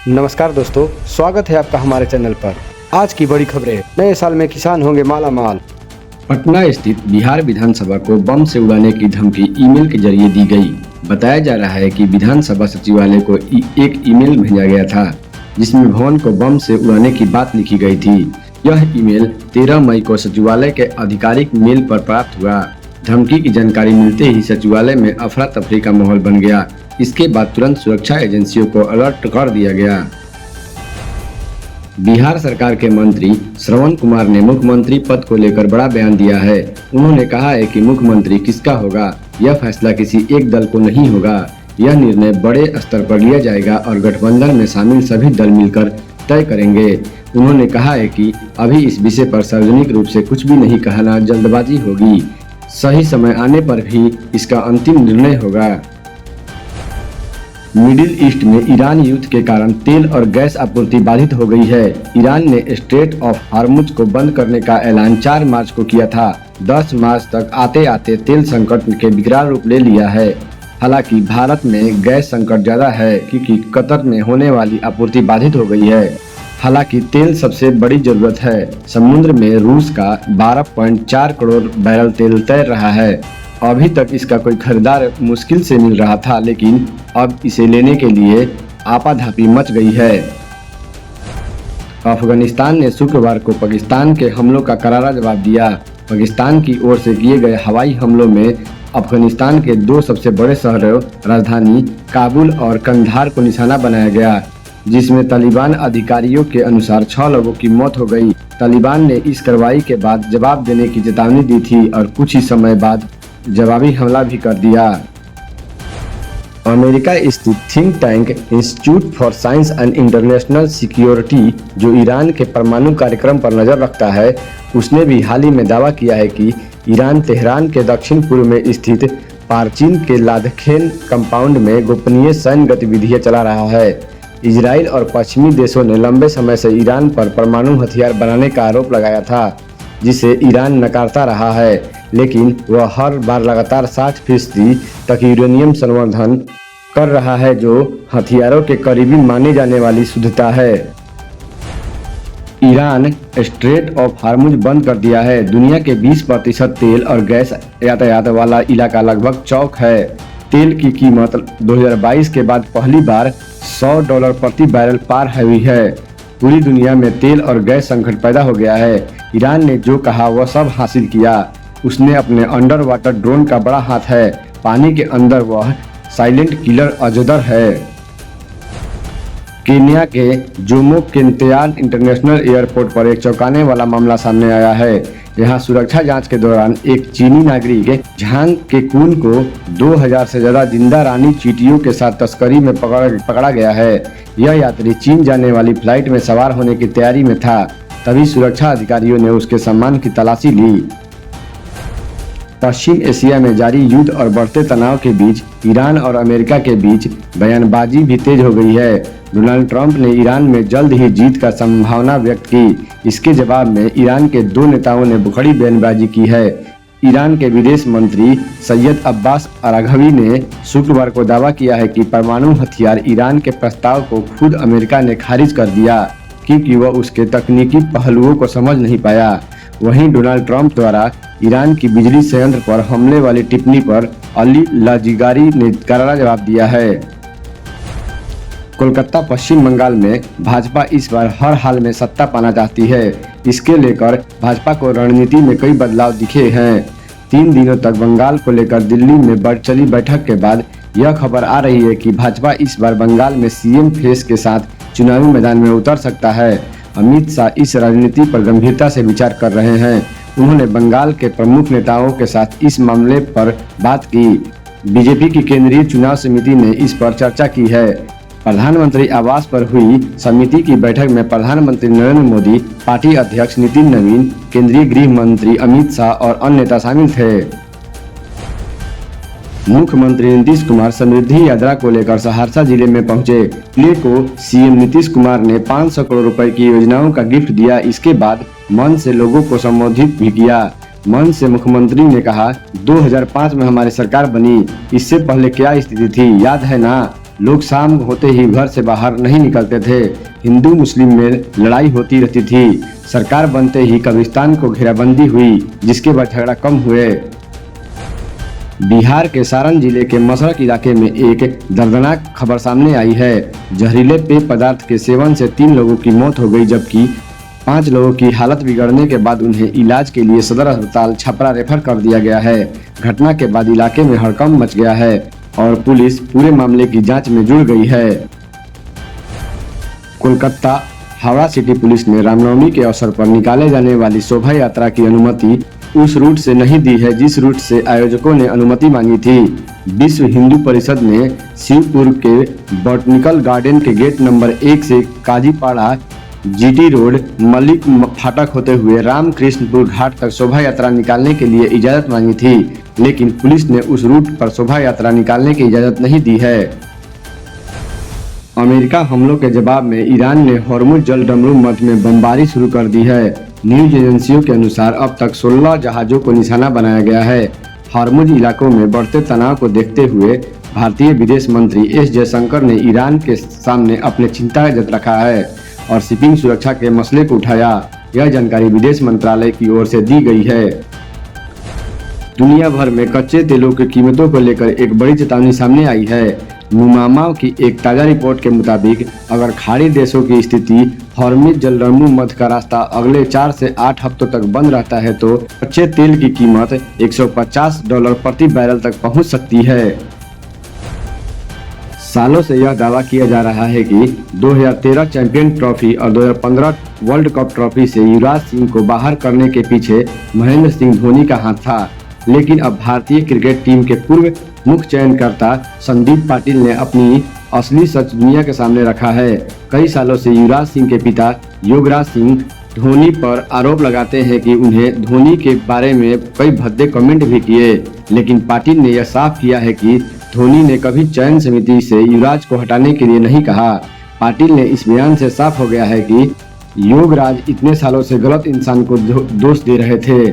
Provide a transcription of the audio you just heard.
नमस्कार दोस्तों, स्वागत है आपका हमारे चैनल पर। आज की बड़ी खबरें, नए साल में किसान होंगे माला माल। पटना स्थित बिहार विधानसभा को बम से उड़ाने की धमकी ईमेल के जरिए दी गई। बताया जा रहा है कि विधानसभा सचिवालय को एक ईमेल भेजा गया था जिसमें भवन को बम से उड़ाने की बात लिखी गई थी। यह ईमेल 13 मई को सचिवालय के आधिकारिक मेल पर प्राप्त हुआ। धमकी की जानकारी मिलते ही सचिवालय में अफरा तफरी का माहौल बन गया। इसके बाद तुरंत सुरक्षा एजेंसियों को अलर्ट कर दिया गया। बिहार सरकार के मंत्री श्रवण कुमार ने मुख्यमंत्री पद को लेकर बड़ा बयान दिया है। उन्होंने कहा है कि मुख्यमंत्री किसका होगा, यह फैसला किसी एक दल को नहीं होगा। यह निर्णय बड़े स्तर पर लिया जाएगा और गठबंधन में शामिल सभी दल मिलकर तय करेंगे। उन्होंने कहा है कि अभी इस विषय पर सार्वजनिक रूप से कुछ भी नहीं कहना जल्दबाजी होगी। सही समय आने पर भी इसका अंतिम निर्णय होगा। मिडिल ईस्ट में ईरान युद्ध के कारण तेल और गैस आपूर्ति बाधित हो गई है। ईरान ने स्ट्रेट ऑफ हार्मुज को बंद करने का ऐलान 4 मार्च को किया था। 10 मार्च तक आते आते तेल संकट के विकराल रूप ले लिया है। हालांकि भारत में गैस संकट ज्यादा है क्योंकि कतर में होने वाली आपूर्ति बाधित हो गई है। हालांकि तेल सबसे बड़ी जरूरत है। समुद्र में रूस का 12.4 करोड़ बैरल तेल तैर रहा है। अभी तक इसका कोई खरीदार मुश्किल से मिल रहा था, लेकिन अब इसे लेने के लिए आपाधापी मच गई है। अफगानिस्तान ने शुक्रवार को पाकिस्तान के हमलों का करारा जवाब दिया। पाकिस्तान की ओर से किए गए हवाई हमलों में अफगानिस्तान के 2 सबसे बड़े शहरों राजधानी काबुल और कंधार को निशाना बनाया गया, जिसमें तालिबान अधिकारियों के अनुसार 6 लोगों की मौत हो गई। तालिबान ने इस कार्रवाई के बाद जवाब देने की चेतावनी दी थी और कुछ ही समय बाद जवाबी हमला भी कर दिया। अमेरिका स्थित think tank institute for science and international security, जो ईरान के परमाणु कार्यक्रम पर नजर रखता है, उसने भी हाल ही में दावा किया है कि ईरान तेहरान के दक्षिण पूर्व में स्थित पारचीन के लादखेन कंपाउंड में गोपनीय सैन्य गतिविधियां चला रहा है। इजराइल और पश्चिमी देशों ने लंबे समय से ईरान पर परमाणु हथियार बनाने का आरोप लगाया था, जिसे ईरान नकारता रहा है, लेकिन वह हर बार लगातार 60% तक यूरेनियम संवर्धन कर रहा है, जो हथियारों के करीबी माने जाने वाली शुद्धता है। ईरान स्ट्रेट ऑफ हार्मुज बंद कर दिया है। दुनिया के 20% तेल और गैस यातायात वाला इलाका लगभग चौक है। तेल की कीमत 2022 के बाद पहली बार $100 प्रति बैरल पार हुई है। पूरी दुनिया में तेल और गैस संकट पैदा हो गया है। ईरान ने जो कहा वह सब हासिल किया। उसने अपने अंडर वाटर ड्रोन का बड़ा हाथ है। पानी के अंदर वह साइलेंट किलर अजोदर है। केन्या के जोमो केंतेयान इंटरनेशनल एयरपोर्ट पर एक चौंकाने वाला मामला सामने आया है। यहाँ सुरक्षा जांच के दौरान एक चीनी नागरिक झांग केकुन को 2000 से ज्यादा जिंदा रानी चींटियों के साथ तस्करी में पकड़ा गया है। यह यात्री चीन जाने वाली फ्लाइट में सवार होने की तैयारी में था, तभी सुरक्षा अधिकारियों ने उसके सामान की तलाशी ली। पश्चिम एशिया में जारी युद्ध और बढ़ते तनाव के बीच ईरान और अमेरिका के बीच बयानबाजी भी तेज हो गई है। डोनाल्ड ट्रंप ने ईरान में जल्द ही जीत का संभावना व्यक्त की। इसके जवाब में ईरान के 2 नेताओं ने बड़ी बयानबाजी की है। ईरान के विदेश मंत्री सैयद अब्बास अराघवी ने शुक्रवार को दावा किया है कि परमाणु हथियार ईरान के प्रस्ताव को खुद अमेरिका ने खारिज कर दिया क्योंकि वह उसके तकनीकी पहलुओं को समझ नहीं पाया। वहीं डोनाल्ड ट्रंप द्वारा ईरान की बिजली संयंत्र पर हमले वाली टिप्पणी पर अली लाजिगारी ने करारा जवाब दिया है। कोलकाता पश्चिम बंगाल में भाजपा इस बार हर हाल में सत्ता पाना चाहती है। इसके लेकर भाजपा को रणनीति में कई बदलाव दिखे हैं। 3 दिनों तक बंगाल को लेकर दिल्ली में चली बैठक के बाद यह खबर आ रही है कि भाजपा इस बार बंगाल में सीएम फेस के साथ चुनावी मैदान में उतर सकता है। अमित शाह इस राजनीति पर गंभीरता से विचार कर रहे हैं। उन्होंने बंगाल के प्रमुख नेताओं के साथ इस मामले पर बात की। बीजेपी की केंद्रीय चुनाव समिति ने इस पर चर्चा की है। प्रधानमंत्री आवास पर हुई समिति की बैठक में प्रधानमंत्री नरेंद्र मोदी, पार्टी अध्यक्ष नितिन नवीन, केंद्रीय गृह मंत्री अमित शाह और अन्य नेता शामिल थे। मुख्यमंत्री नीतीश कुमार समृद्धि यात्रा को लेकर सहरसा जिले में पहुंचे। जिले को सीएम नीतीश कुमार ने 500 करोड़ रुपए की योजनाओं का गिफ्ट दिया। इसके बाद मंच से लोगों को संबोधित भी किया। मंच से मुख्यमंत्री ने कहा, 2005 में हमारी सरकार बनी, इससे पहले क्या स्थिति थी याद है ना। लोग शाम होते ही घर से बाहर नहीं निकलते थे। हिंदू मुस्लिम में लड़ाई होती रहती थी। सरकार बनते ही कब्रिस्तान को घेराबंदी हुई, जिसके बाद झगड़ा कम हुए। बिहार के सारण जिले के मसरक इलाके में एक दर्दनाक खबर सामने आई है। जहरीले पेय पदार्थ के सेवन से 3 लोगों की मौत हो गई, जबकि 5 लोगों की हालत बिगड़ने के बाद उन्हें इलाज के लिए सदर अस्पताल छपरा रेफर कर दिया गया है। घटना के बाद इलाके में हड़कंप मच गया है और पुलिस पूरे मामले की जांच में जुड़ गई है। कोलकाता हावड़ा सिटी पुलिस ने रामनवमी के अवसर पर निकाले जाने वाली शोभा यात्रा की अनुमति उस रूट से नहीं दी है जिस रूट से आयोजकों ने अनुमति मांगी थी। विश्व हिंदू परिषद ने शिवपुर के बॉटनिकल गार्डन के गेट नंबर 1 से काजीपाड़ा, जीटी रोड, मलिक फाटक होते हुए रामकृष्णपुर घाट तक शोभा यात्रा निकालने के लिए इजाजत मांगी थी, लेकिन पुलिस ने उस रूट पर शोभा यात्रा निकालने की इजाजत नहीं दी है। अमेरिका हमलों के जवाब में ईरान ने हॉर्मुज जल डमरू मध्य में बमबारी शुरू कर दी है। न्यूज एजेंसियों के अनुसार अब तक 16 जहाजों को निशाना बनाया गया है। हॉर्मुज इलाकों में बढ़ते तनाव को देखते हुए भारतीय विदेश मंत्री एस जयशंकर ने ईरान के सामने अपने चिंता जत रखा है और शिपिंग सुरक्षा के मसले को उठाया। यह जानकारी विदेश मंत्रालय की ओर से दी गई है। दुनिया भर में कच्चे तेलों की कीमतों को लेकर एक बड़ी चेतावनी सामने आई है। मुमामा की एक ताज़ा रिपोर्ट के मुताबिक अगर खाड़ी देशों की स्थिति हॉर्मुज जलडमरू मध्य का रास्ता अगले 4 से 8 हफ्तों तक बंद रहता है तो कच्चे तेल की कीमत $150 प्रति बैरल तक पहुंच सकती है। सालों से यह दावा किया जा रहा है कि 2013 चैंपियन ट्रॉफी और 2015 वर्ल्ड कप ट्रॉफी से युवराज सिंह को बाहर करने के पीछे महेंद्र सिंह धोनी का हाथ था, लेकिन अब भारतीय क्रिकेट टीम के पूर्व मुख्य चयनकर्ता संदीप पाटिल ने अपनी असली सच दुनिया के सामने रखा है। कई सालों से युवराज सिंह के पिता योगराज सिंह धोनी पर आरोप लगाते हैं कि उन्हें धोनी के बारे में कई भद्दे कमेंट भी किए, लेकिन पाटिल ने यह साफ किया है कि धोनी ने कभी चयन समिति से युवराज को हटाने के लिए नहीं कहा। पाटिल ने इस बयान से साफ हो गया है कि योगराज इतने सालों से गलत इंसान को दोष दे रहे थे।